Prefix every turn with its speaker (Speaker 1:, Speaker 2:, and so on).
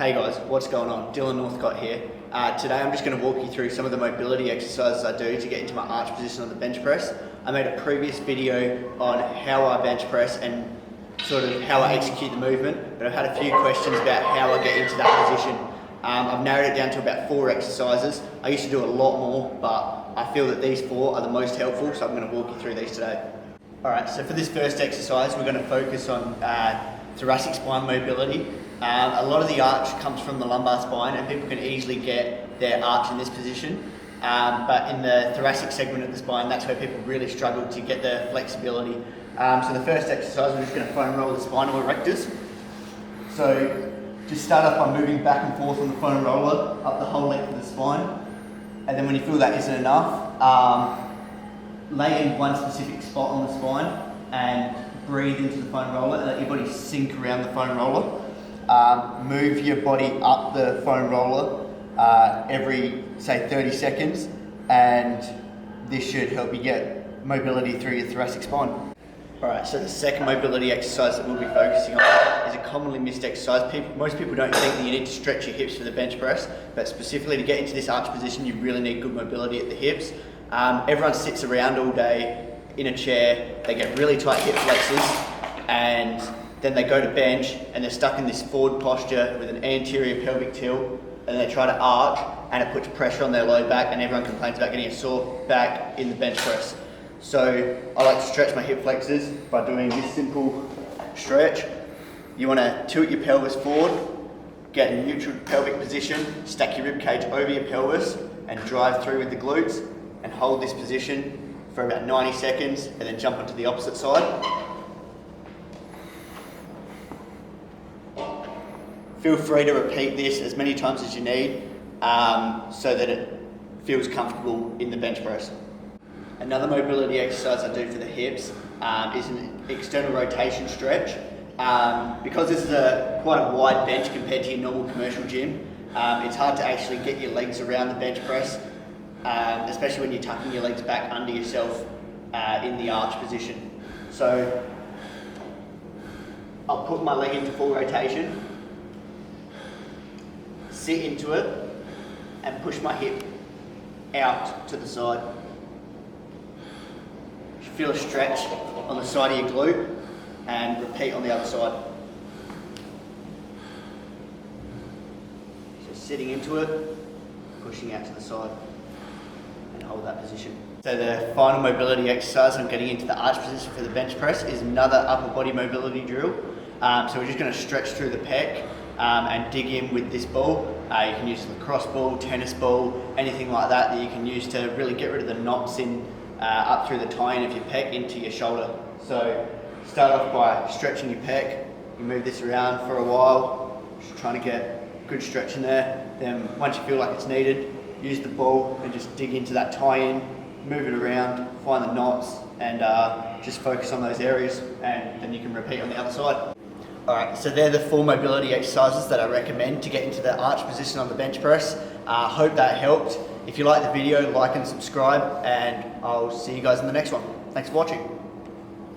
Speaker 1: Hey guys, what's going on? Northcott here. Today I'm just going to walk you through some of the mobility exercises I do to get into my arch position on the bench press. I made a previous video on how I bench press and sort of how I execute the movement, but I've had a few questions about how I get into that position. I've narrowed it down to about 4 exercises. I used to do a lot more, but I feel that these 4 are the most helpful, so I'm going to walk you through these today. Alright, so for this first exercise we're going to focus on thoracic spine mobility. A lot of the arch comes from the lumbar spine and people can easily get their arch in this position, but in the thoracic segment of the spine, that's where people really struggle to get the flexibility. So the first exercise, we're just going to foam roll the spinal erectors. So just start off by moving back and forth on the foam roller up the whole length of the spine, and then when you feel that isn't enough, lay in one specific spot on the spine and breathe into the foam roller and let your body sink around the foam roller. Move your body up the foam roller every, say, 30 seconds, and this should help you get mobility through your thoracic spine. Alright, so the second mobility exercise that we'll be focusing on is a commonly missed exercise. Most people don't think that you need to stretch your hips for the bench press, but specifically to get into this arch position you really need good mobility at the hips. Everyone sits around all day in a chair, they get really tight hip flexors, and then they go to bench and they're stuck in this forward posture with an anterior pelvic tilt, and they try to arch and it puts pressure on their low back, and everyone complains about getting a sore back in the bench press. So I like to stretch my hip flexors by doing this simple stretch. You want to tilt your pelvis forward, get in neutral pelvic position, stack your rib cage over your pelvis and drive through with the glutes, and hold this position for about 90 seconds and then jump onto the opposite side. Feel free to repeat this as many times as you need so that it feels comfortable in the bench press. Another mobility exercise I do for the hips is an external rotation stretch. Because this is quite a wide bench compared to your normal commercial gym, it's hard to actually get your legs around the bench press, especially when you're tucking your legs back under yourself in the arch position. So I'll put my leg into full rotation, sit into it and push my hip out to the side. You should feel a stretch on the side of your glute, and repeat on the other side. So sitting into it, pushing out to the side, and hold that position. So the final mobility exercise, I'm getting into the arch position for the bench press, is another upper body mobility drill. So we're just going to stretch through the pec and dig in with this ball. You can use a lacrosse ball, tennis ball, anything like that that you can use to really get rid of the knots in up through the tie-in of your pec into your shoulder. So start off by stretching your pec. You move this around for a while, just trying to get good stretch in there. Then once you feel like it's needed, use the ball and just dig into that tie-in, move it around, find the knots, and just focus on those areas, and then you can repeat on the other side. Alright, so they're the 4 mobility exercises that I recommend to get into the arch position on the bench press. Hope that helped. If you like the video, like and subscribe, and I'll see you guys in the next one. Thanks for watching.